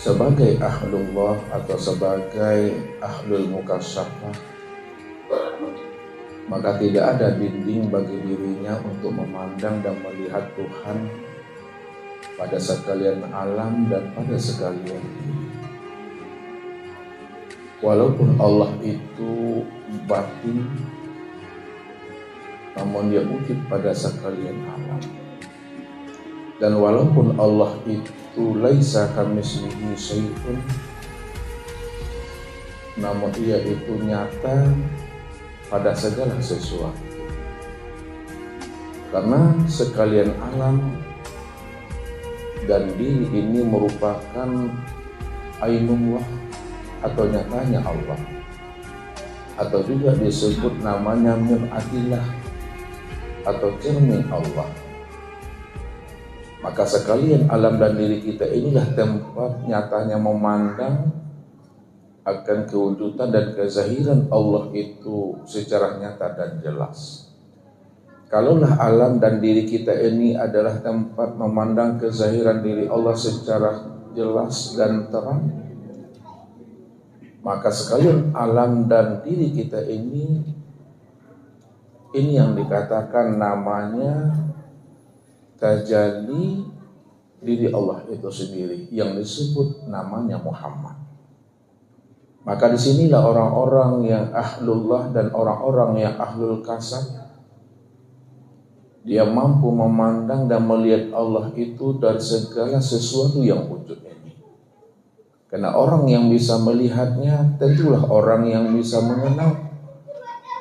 sebagai ahlullah atau sebagai ahlul mukasyafah, maka tidak ada dinding bagi dirinya untuk memandang dan melihat Tuhan pada sekalian alam dan pada sekalian diri. Walaupun Allah itu batin, namun dia wujud pada sekalian alam. Dan walaupun Allah itu laisa kamitslihi syai'un, namun ia itu nyata pada segala sesuatu. Karena sekalian alam dan diri ini merupakan ainullah atau nyatanya Allah, atau juga disebut namanya mir'atillah atau cermin Allah. Maka sekalian alam dan diri kita inilah tempat nyatanya memandang akan kewujudan dan kezahiran Allah itu secara nyata dan jelas. Kalaulah alam dan diri kita ini adalah tempat memandang kezahiran diri Allah secara jelas dan terang, maka sekalian alam dan diri kita ini yang dikatakan namanya tajalli diri Allah itu sendiri, yang disebut namanya Muhammad. Maka disinilah orang-orang yang ahlullah dan orang-orang yang ahlul kasab, dia mampu memandang dan melihat Allah itu dari segala sesuatu yang wujud ini. Karena orang yang bisa melihatnya tentulah orang yang bisa mengenal,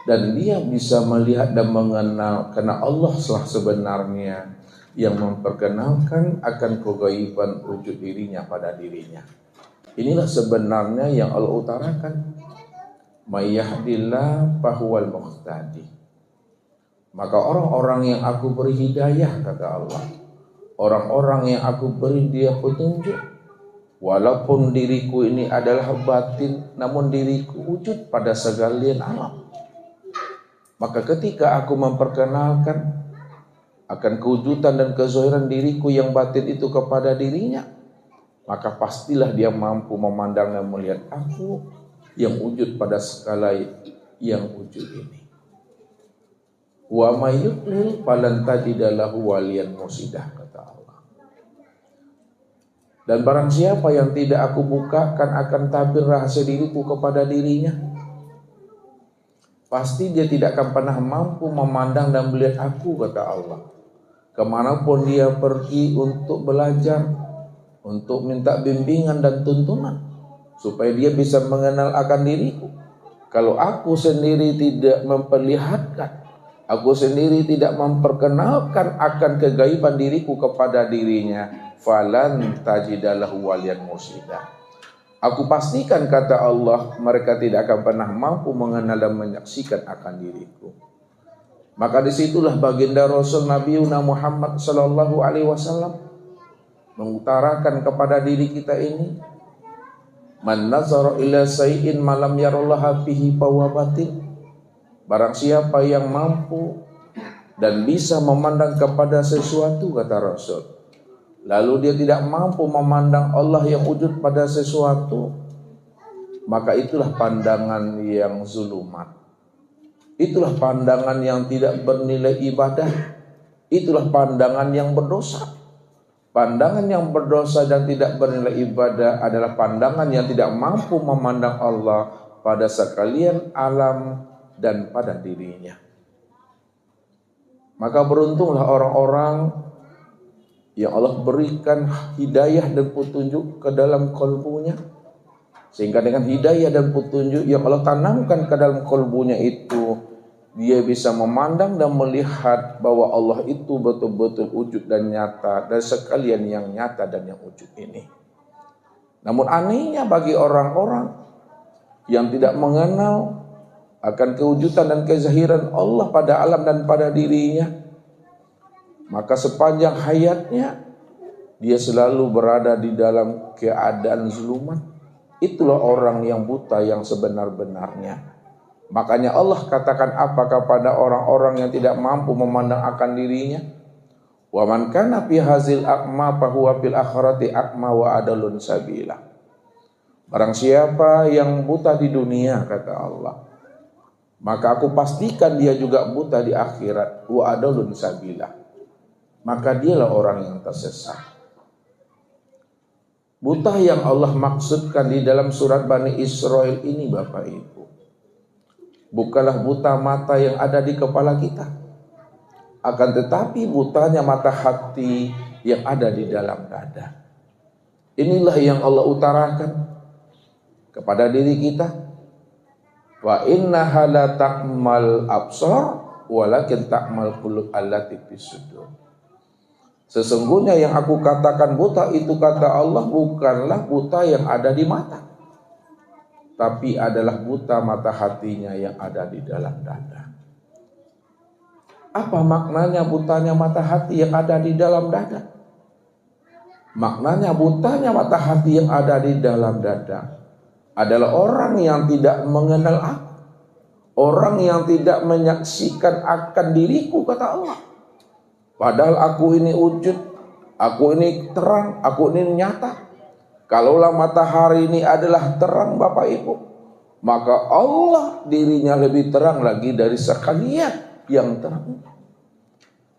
dan dia bisa melihat dan mengenal karena Allah lah sebenarnya yang memperkenalkan akan kegaiban wujud dirinya pada dirinya. Inilah sebenarnya yang Allah utarakan, may yahdillah fahuwal muhtadi. Maka orang-orang yang aku beri hidayah, kata Allah, orang-orang yang aku beri dia petunjuk, walaupun diriku ini adalah batin, namun diriku wujud pada segalian alam. Maka ketika aku memperkenalkan akan kewujudan dan kezahiran diriku yang batin itu kepada dirinya, maka pastilah dia mampu memandang dan melihat aku yang wujud pada skala yang wujud ini. Wa may yudlil falan tajida lahu waliyan mursidah, kata Allah. Dan barang siapa yang tidak aku bukakan akan tabir rahasia diriku kepada dirinya, pasti dia tidak akan pernah mampu memandang dan melihat aku, kata Allah. Kemanapun dia pergi untuk belajar, untuk minta bimbingan dan tuntunan, supaya dia bisa mengenal akan diriku. Kalau aku sendiri tidak memperlihatkan, aku sendiri tidak memperkenalkan akan kegaiban diriku kepada dirinya, falan tajidalahu waliyan mursyida. Aku pastikan, kata Allah, mereka tidak akan pernah mampu mengenal dan menyaksikan akan diriku. Maka disitulah baginda Rasul Nabi Muhammad sallallahu alaihi wasallam mengutarakan kepada diri kita ini, man nazara ila sayyin malam yarallaha fihi fahuwa batil. Barang siapa yang mampu dan bisa memandang kepada sesuatu, kata Rasul, lalu dia tidak mampu memandang Allah yang wujud pada sesuatu, maka itulah pandangan yang zulumat. Itulah pandangan yang tidak bernilai ibadah. Itulah pandangan yang berdosa. Pandangan yang berdosa dan tidak bernilai ibadah adalah pandangan yang tidak mampu memandang Allah pada sekalian alam dan pada dirinya. Maka beruntunglah orang-orang yang Allah berikan hidayah dan petunjuk ke dalam kalbunya, sehingga dengan hidayah dan petunjuk yang Allah tanamkan ke dalam kalbunya itu, dia bisa memandang dan melihat bahwa Allah itu betul-betul wujud dan nyata, dan sekalian yang nyata dan yang wujud ini. Namun anehnya bagi orang-orang yang tidak mengenal akan kewujudan dan kezahiran Allah pada alam dan pada dirinya, maka sepanjang hayatnya dia selalu berada di dalam keadaan zulumat. Itulah orang yang buta yang sebenar-benarnya. Makanya Allah katakan apa kepada orang-orang yang tidak mampu memandang akan dirinya? Wa man kana fi hazil a'ma fa huwa fil akhirati a'ma wa adalun sabila. Barang siapa yang buta di dunia, kata Allah, maka aku pastikan dia juga buta di akhirat. Wa adallun sabila. Maka dialah orang yang tersesat. Buta yang Allah maksudkan di dalam surat Bani Israel ini, Bapak Ibu, bukanlah buta mata yang ada di kepala kita, akan tetapi butanya mata hati yang ada di dalam dada. Inilah yang Allah utarakan kepada diri kita. Wa innaha la ta'mal absar walakin ta'mal qulub allati fis sudur. Sesungguhnya yang aku katakan buta itu, kata Allah, bukanlah buta yang ada di mata, tapi adalah buta mata hatinya yang ada di dalam dada. Apa maknanya butanya mata hati yang ada di dalam dada? Maknanya butanya mata hati yang ada di dalam dada adalah orang yang tidak mengenal aku, orang yang tidak menyaksikan akan diriku, kata Allah. Padahal aku ini wujud, aku ini terang, aku ini nyata. Kalaulah matahari ini adalah terang, Bapak Ibu, maka Allah dirinya lebih terang lagi dari sekalian yang terang.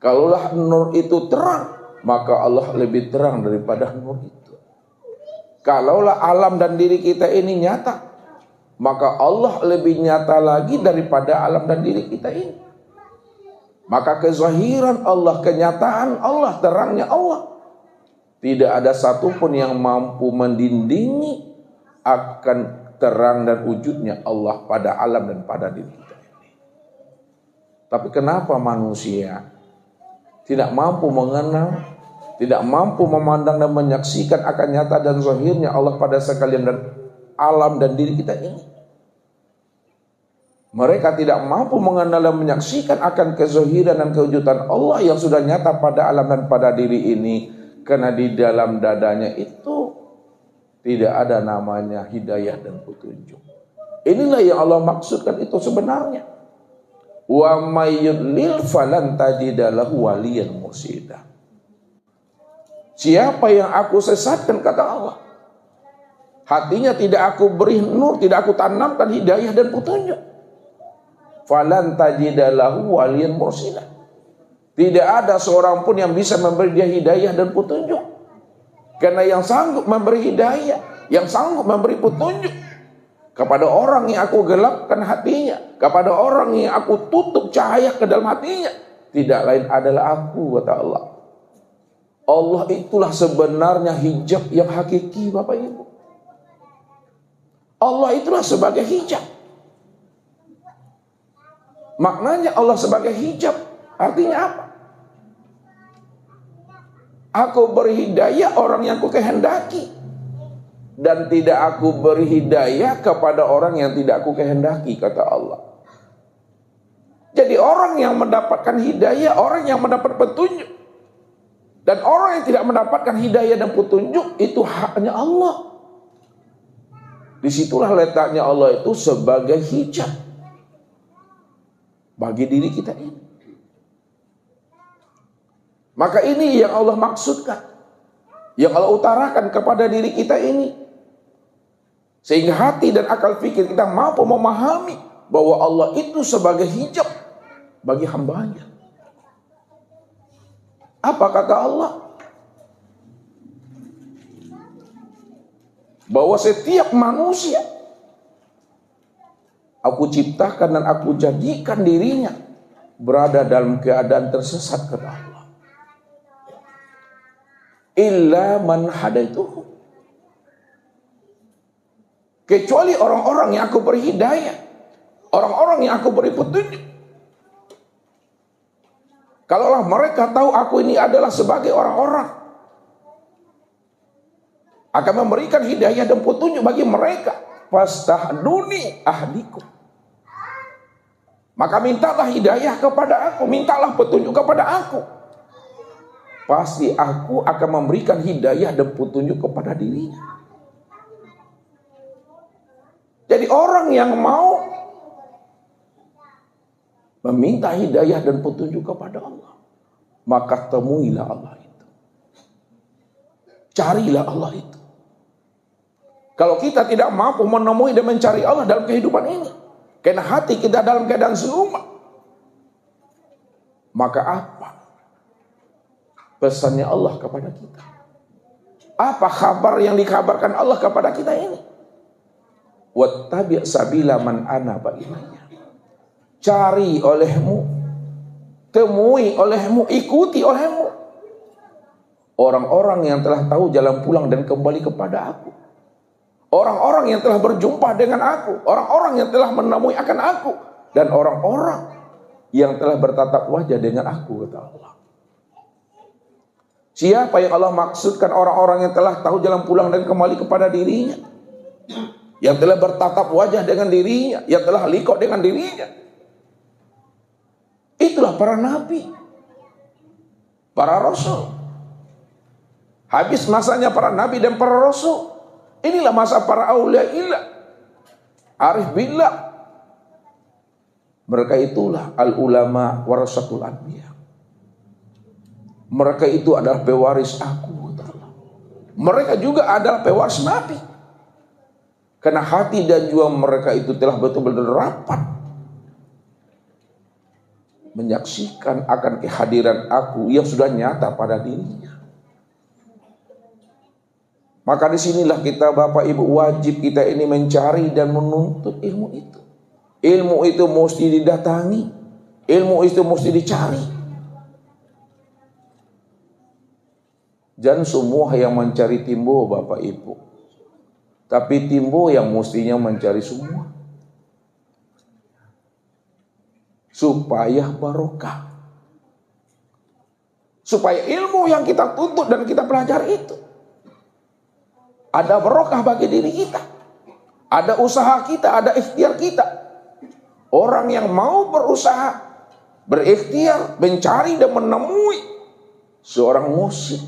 Kalaulah nur itu terang, maka Allah lebih terang daripada nur itu. Kalaulah alam dan diri kita ini nyata, maka Allah lebih nyata lagi daripada alam dan diri kita ini. Maka kezahiran Allah, kenyataan Allah, terangnya Allah, tidak ada satupun yang mampu mendindingi akan terang dan wujudnya Allah pada alam dan pada diri kita ini. Tapi kenapa manusia tidak mampu mengenal, tidak mampu memandang dan menyaksikan akan nyata dan zahirnya Allah pada sekalian dan alam dan diri kita ini? Mereka tidak mampu mengenal dan menyaksikan akan kezahiran dan kewujudan Allah yang sudah nyata pada alam dan pada diri ini, karena di dalam dadanya itu tidak ada namanya hidayah dan petunjuk. Inilah yang Allah maksudkan itu sebenarnya. Wa may yudlil falan tajida lahu waliyan mursida. Siapa yang aku sesatkan, kata Allah, hatinya tidak aku beri nur, tidak aku tanamkan hidayah dan petunjuk, falan tajida lahu waliyan mursida. Tidak ada seorang pun yang bisa memberi dia hidayah dan petunjuk. Karena yang sanggup memberi hidayah, yang sanggup memberi petunjuk kepada orang yang aku gelapkan hatinya, kepada orang yang aku tutup cahaya ke dalam hatinya, tidak lain adalah aku, kata Allah. Allah itulah sebenarnya hijab yang hakiki, Bapak Ibu. Allah itulah sebagai hijab. Maknanya Allah sebagai hijab artinya apa? Aku beri hidayah orang yang aku kehendaki, dan tidak aku beri hidayah kepada orang yang tidak aku kehendaki, kata Allah. Jadi orang yang mendapatkan hidayah, orang yang mendapat petunjuk, dan orang yang tidak mendapatkan hidayah dan petunjuk, itu haknya Allah. Disitulah letaknya Allah itu sebagai hijab bagi diri kita ini. Maka ini yang Allah maksudkan, yang Allah utarakan kepada diri kita ini, sehingga hati dan akal fikir kita mampu memahami bahwa Allah itu sebagai hijab bagi hambanya. Apa kata Allah? Bahwa setiap manusia aku ciptakan dan aku jadikan dirinya berada dalam keadaan tersesat, kata Allah. Illa man hadaituhu, kecuali orang-orang yang aku beri hidayah, orang-orang yang aku beri petunjuk. Kalaulah mereka tahu aku ini adalah sebagai orang-orang, akan memberikan hidayah dan petunjuk bagi mereka. Fastahduni ahdikum, maka mintalah hidayah kepada aku, mintalah petunjuk kepada aku. Pasti aku akan memberikan hidayah dan petunjuk kepada dirinya. Jadi orang yang mau meminta hidayah dan petunjuk kepada Allah, maka temuilah Allah itu, carilah Allah itu. Kalau kita tidak mampu menemui dan mencari Allah dalam kehidupan ini, karena hati kita dalam keadaan selumat, maka apa pesannya Allah kepada kita? Apa kabar yang dikabarkan Allah kepada kita ini? Wattabi' sabila man anaba ilayya. Cari olehmu, temui olehmu, ikuti olehmu orang-orang yang telah tahu jalan pulang dan kembali kepada aku. Orang-orang yang telah berjumpa dengan aku, orang-orang yang telah menemui akan aku, dan orang-orang yang telah bertatap wajah dengan aku, kata Allah. Siapa yang Allah maksudkan orang-orang yang telah tahu jalan pulang dan kembali kepada dirinya, yang telah bertatap wajah dengan dirinya, yang telah liqo dengan dirinya? Itulah para nabi, para rasul. Habis masanya para nabi dan para rasul, inilah masa para aulia ilah, arif billah. Mereka itulah al-ulama warasatul anbiya. Mereka itu adalah pewaris aku. Mereka juga adalah pewaris nabi. Karena hati dan jiwa mereka itu telah betul-betul rapat menyaksikan akan kehadiran aku yang sudah nyata pada dirinya. Maka disinilah kita, Bapak Ibu, wajib kita ini mencari dan menuntut ilmu itu. Ilmu itu mesti didatangi, ilmu itu mesti dicari. Jangan semua yang mencari timbo, Bapak Ibu, tapi timbo yang mestinya mencari semua, supaya barokah, supaya ilmu yang kita tuntut dan kita pelajari itu ada barokah bagi diri kita, ada usaha kita, ada ikhtiar kita. Orang yang mau berusaha, berikhtiar, mencari dan menemui seorang mursyid,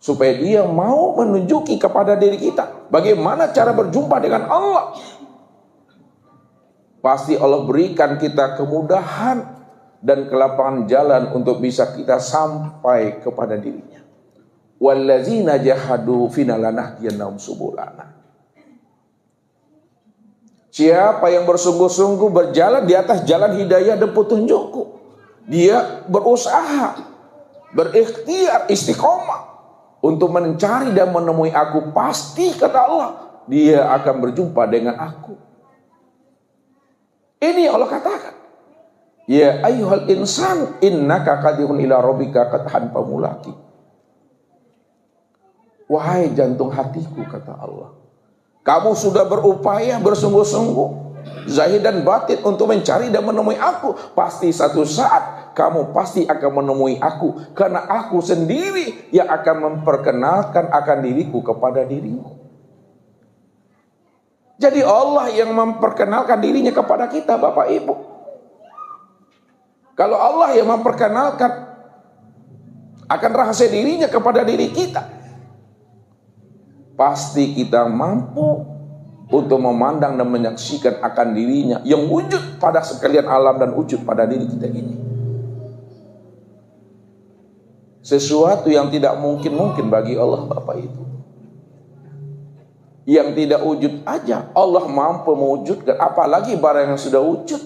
supaya dia mau menunjuki kepada diri kita bagaimana cara berjumpa dengan Allah, pasti Allah berikan kita kemudahan dan kelapangan jalan untuk bisa kita sampai kepada dirinya. Wallazina jahadu fina lanahdiyannahum subulana. Siapa yang bersungguh-sungguh berjalan di atas jalan hidayah dan petunjukku, dia berusaha, berikhtiar, istiqomah untuk mencari dan menemui aku, pasti, kata Allah, dia akan berjumpa dengan aku. Ini Allah katakan, ya ayyuhal insan innaka qadihun ila rabbika qadhan pamulaki. Wahai jantung hatiku, kata Allah, kamu sudah berupaya bersungguh-sungguh, zahir dan batin, untuk mencari dan menemui aku. Pasti satu saat kamu pasti akan menemui aku, karena aku sendiri yang akan memperkenalkan akan diriku kepada dirimu. Jadi Allah yang memperkenalkan dirinya kepada kita, Bapak Ibu. Kalau Allah yang memperkenalkan akan rahasia dirinya kepada diri kita, pasti kita mampu untuk memandang dan menyaksikan akan dirinya yang wujud pada sekalian alam dan wujud pada diri kita ini. Sesuatu yang tidak mungkin bagi Allah, Bapak Ibu. Yang tidak wujud aja Allah mampu mewujudkan, apalagi barang yang sudah wujud.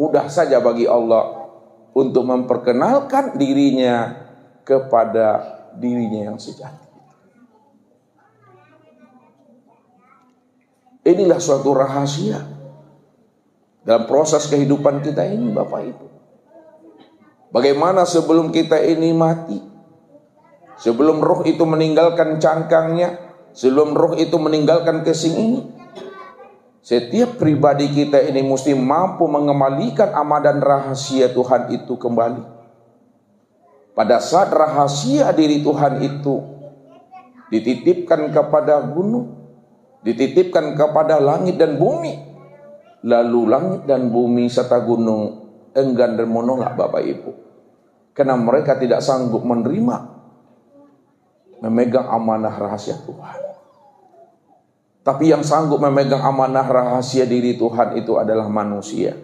Mudah saja bagi Allah untuk memperkenalkan dirinya kepada dirinya yang sejati. Inilah suatu rahasia dalam proses kehidupan kita ini, Bapak Ibu. Bagaimana sebelum kita ini mati, sebelum roh itu meninggalkan cangkangnya, sebelum roh itu meninggalkan kesing ini, setiap pribadi kita ini mesti mampu mengembalikan amanah dan rahasia Tuhan itu kembali. Pada saat rahasia diri Tuhan itu dititipkan kepada gunung, dititipkan kepada langit dan bumi, lalu langit dan bumi serta gunung enggan dan menolak, Bapak Ibu, karena mereka tidak sanggup menerima, memegang amanah rahasia Tuhan. Tapi yang sanggup memegang amanah rahasia diri Tuhan itu adalah manusia.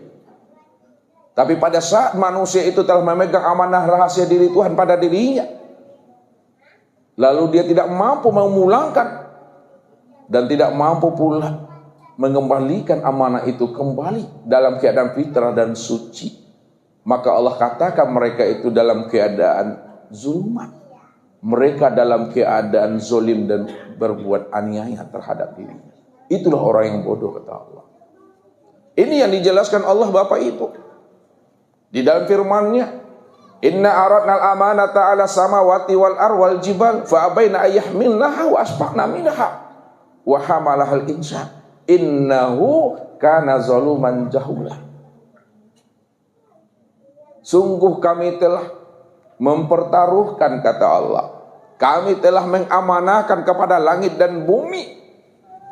Tapi pada saat manusia itu telah memegang amanah rahasia diri Tuhan pada dirinya, lalu dia tidak mampu memulangkan dan tidak mampu pula mengembalikan amanah itu kembali dalam keadaan fitrah dan suci, maka Allah katakan mereka itu dalam keadaan zulmat. Mereka dalam keadaan zolim dan berbuat aniaya terhadap dirinya. Itulah orang yang bodoh, kata Allah. Ini yang dijelaskan Allah Bapak Ibu di dalam firman-Nya, inna aradna al-amanata 'ala samawati wal arwal jibal fa abaina ayyahmilnaha wa asfaqna minha wa hamalahal insan innahu kana zaluman jahula. Sungguh kami telah mempertaruhkan, kata Allah, kami telah mengamanahkan kepada langit dan bumi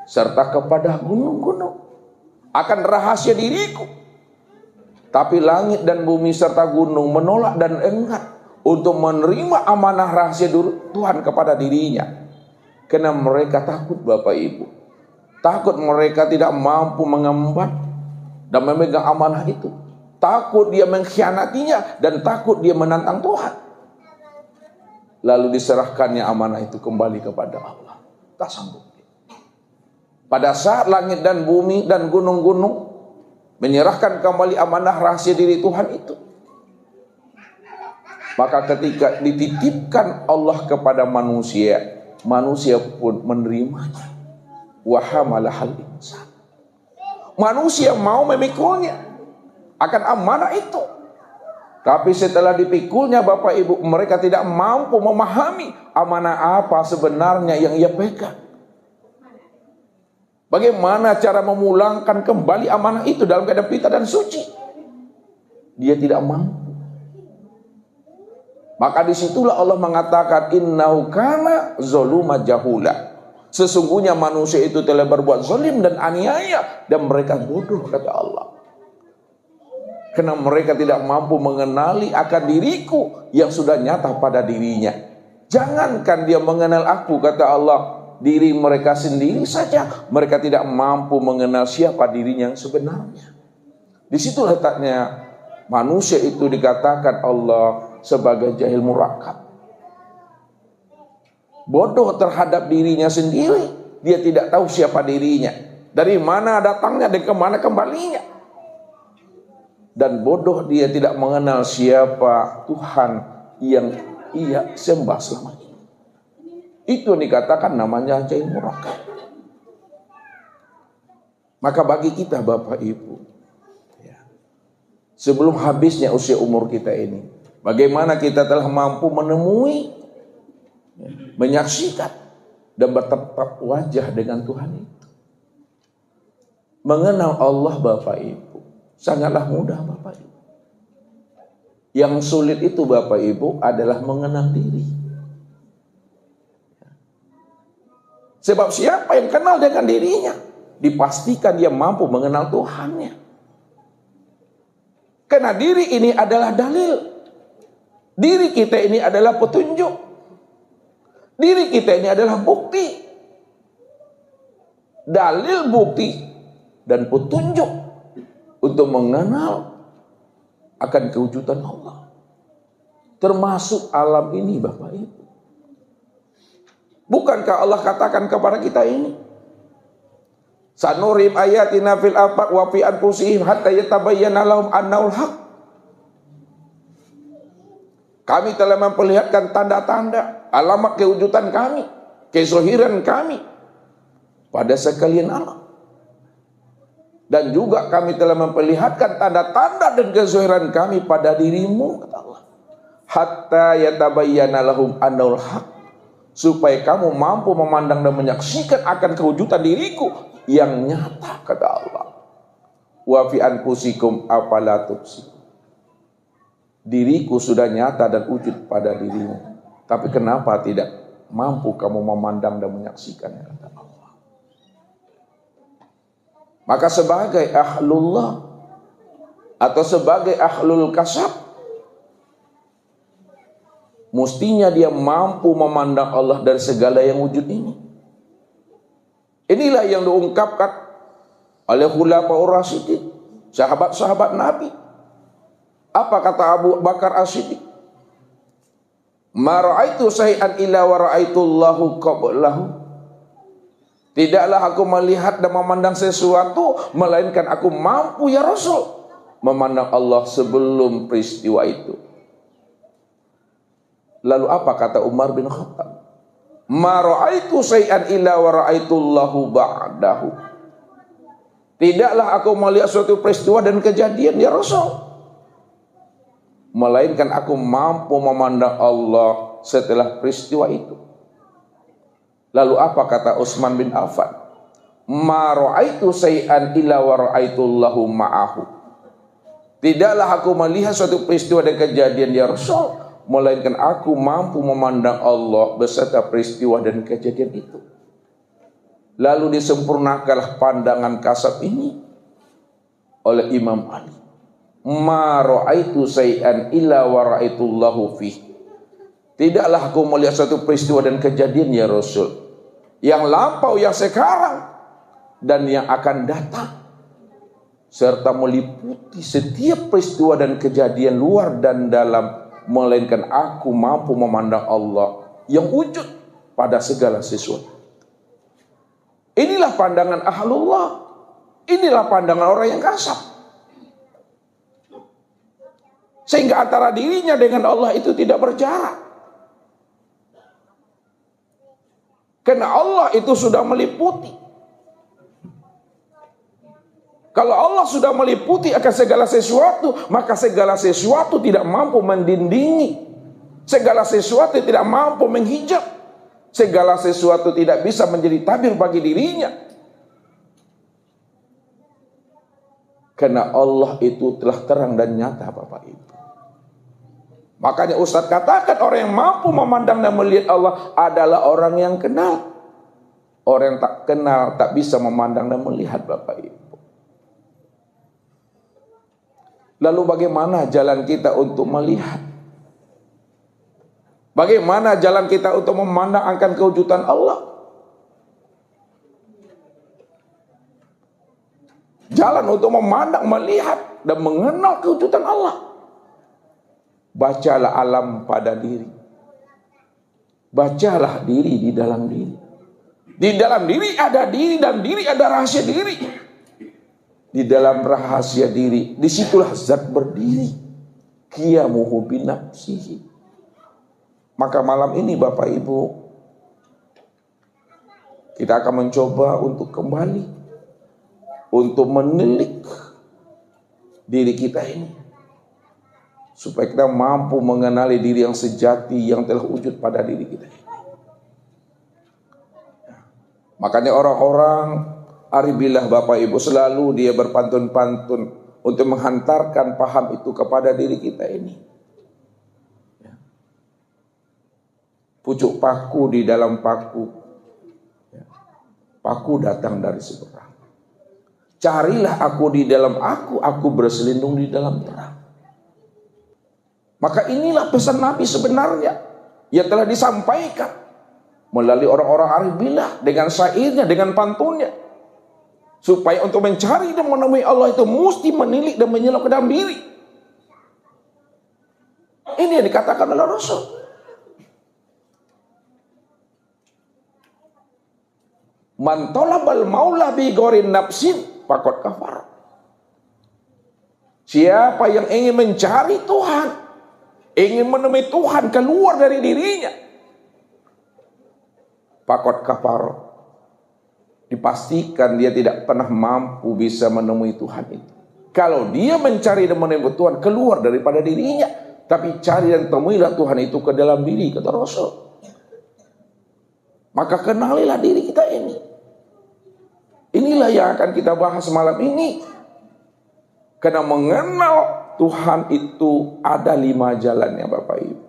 serta kepada gunung-gunung akan rahasia diriku. Tapi langit dan bumi serta gunung menolak dan enggan untuk menerima amanah rahasia Tuhan kepada dirinya. Karena mereka takut, Bapak Ibu. Takut mereka tidak mampu mengemban dan memegang amanah itu. Takut dia mengkhianatinya dan takut dia menantang Tuhan. Lalu diserahkannya amanah itu kembali kepada Allah. Tak sanggup. Pada saat langit dan bumi dan gunung-gunung menyerahkan kembali amanah rahasia diri Tuhan itu, maka ketika dititipkan Allah kepada manusia, manusia pun menerimanya. Wa hamalahal insan. Manusia mau memikulnya akan amanah itu. Tapi setelah dipikulnya, Bapak Ibu, mereka tidak mampu memahami amanah apa sebenarnya yang ia pegang. Bagaimana cara memulangkan kembali amanah itu dalam keadaan fitrah dan suci? Dia tidak mampu. Maka disitulah Allah mengatakan innahu kana zaluma jahula. Sesungguhnya manusia itu telah berbuat zalim dan aniaya dan mereka bodoh, kata Allah. Karena mereka tidak mampu mengenali akan diriku yang sudah nyata pada dirinya. Jangankan dia mengenal aku, kata Allah, diri mereka sendiri saja mereka tidak mampu mengenal siapa dirinya yang sebenarnya. Di situ letaknya manusia itu dikatakan Allah sebagai jahil murakkab. Bodoh terhadap dirinya sendiri. Dia tidak tahu siapa dirinya, dari mana datangnya dan kemana kembalinya. Dan bodoh dia tidak mengenal siapa Tuhan yang ia sembah selama ini. Itu yang dikatakan namanya jahil murakkab. Maka bagi kita, Bapak Ibu, ya, sebelum habisnya usia umur kita ini, bagaimana kita telah mampu menemui, ya, menyaksikan dan bertatap wajah dengan Tuhan itu. Mengenal Allah, Bapak Ibu, sangatlah mudah, Bapak Ibu. Yang sulit itu, Bapak Ibu, adalah mengenal diri. Sebab siapa yang kenal dengan dirinya, dipastikan dia mampu mengenal Tuhannya. Karena diri ini adalah dalil. Diri kita ini adalah petunjuk. Diri kita ini adalah bukti. Dalil, bukti, dan petunjuk untuk mengenal akan kewujudan Allah. Termasuk alam ini, Bapak Ibu. Bukankah Allah katakan kepada kita ini? Sanurim ayatina fil afaq wa fi anfusihim hatta yatabayyana lahum annahul haq. Kami telah memperlihatkan tanda-tanda, alamat kewujudan kami, kezahiran kami pada sekalian alam. Dan juga kami telah memperlihatkan tanda-tanda dan kezahiran kami pada dirimu, kata Allah. Hatta yatabayyana lahum annahul haq. Supaya kamu mampu memandang dan menyaksikan akan kewujudan diriku yang nyata, kata Allah. Wa fi anfusikum afala tubsirun. Diriku sudah nyata dan wujud pada dirimu, tapi kenapa tidak mampu kamu memandang dan menyaksikannya, kata Allah. Maka sebagai ahlullah atau sebagai ahlul kasab, mestinya dia mampu memandang Allah dari segala yang wujud ini. Inilah yang diungkapkan oleh khulafaur rasyidin, sahabat-sahabat Nabi. Apa kata Abu Bakar As-Siddiq? Ma ra'aitu syai'an illa wa ra'aitullahu qablahu. Tidaklah aku melihat dan memandang sesuatu, melainkan aku mampu ya Rasul memandang Allah sebelum peristiwa itu. Lalu apa kata Umar bin Khattab? Ma ra'aitu syai'an illa wa ra'aitullahu ba'dahu. Tidaklah aku melihat suatu peristiwa dan kejadian ya Rasul, melainkan aku mampu memandang Allah setelah peristiwa itu. Lalu apa kata Utsman bin Affan? Ma ra'aitu syai'an illa wa ra'aitullahu ma'ahu. Tidaklah aku melihat suatu peristiwa dan kejadian ya Rasul, melainkan aku mampu memandang Allah beserta peristiwa dan kejadian itu. Lalu disempurnakanlah pandangan kasab ini oleh Imam Ali. Ma ra'aitu syai'an illa wa ra'aitullahu fih. Tidaklah aku melihat suatu peristiwa dan kejadian ya Rasul, yang lampau, yang sekarang, dan yang akan datang, serta meliputi setiap peristiwa dan kejadian luar dan dalam, melainkan aku mampu memandang Allah yang wujud pada segala sesuatu. Inilah pandangan ahlullah. Inilah pandangan orang yang kasab. Sehingga antara dirinya dengan Allah itu tidak berjarak. Karena Allah itu sudah meliputi. Kalau Allah sudah meliputi akan segala sesuatu, maka segala sesuatu tidak mampu mendindingi. Segala sesuatu tidak mampu menghijab. Segala sesuatu tidak bisa menjadi tabir bagi dirinya. Karena Allah itu telah terang dan nyata, Bapak Ibu. Makanya Ustaz katakan orang yang mampu memandang dan melihat Allah adalah orang yang kenal. Orang yang tak kenal tak bisa memandang dan melihat, Bapak Ibu. Lalu bagaimana jalan kita untuk melihat? Bagaimana jalan kita untuk memandang akan kewujudan Allah? Jalan untuk memandang, melihat, dan mengenal kewujudan Allah. Bacalah alam pada diri. Bacalah diri di dalam diri. Di dalam diri ada diri, dan diri ada rahasia diri. Di dalam rahasia diri, disitulah zat berdiri. Qiyamuhu binafsihi. Maka malam ini Bapak Ibu, kita akan mencoba untuk kembali, untuk menilik diri kita ini, supaya kita mampu mengenali diri yang sejati yang telah wujud pada diri kita ini. Makanya orang-orang aribillah Bapak Ibu selalu dia berpantun-pantun untuk menghantarkan paham itu kepada diri kita ini. Pucuk paku di dalam paku. Paku datang dari seberang. Carilah aku di dalam aku berselindung di dalam terang. Maka inilah pesan Nabi sebenarnya yang telah disampaikan melalui orang-orang aribillah dengan syairnya, dengan pantunnya. Supaya untuk mencari dan menemui Allah itu mesti menilik dan menyelam ke dalam diri. Ini yang dikatakan oleh Rasul. Man talabal maula bi ghairi nafsin faqad kafar. Siapa yang ingin mencari Tuhan, ingin menemui Tuhan keluar dari dirinya, faqad kafar. Dipastikan dia tidak pernah mampu bisa menemui Tuhan itu. Kalau dia mencari dan menemui Tuhan keluar daripada dirinya, tapi cari dan temuilah Tuhan itu ke dalam diri, kata Rasul. Maka kenalilah diri kita ini. Inilah yang akan kita bahas malam ini. Karena mengenal Tuhan itu ada 5 jalannya Bapak Ibu.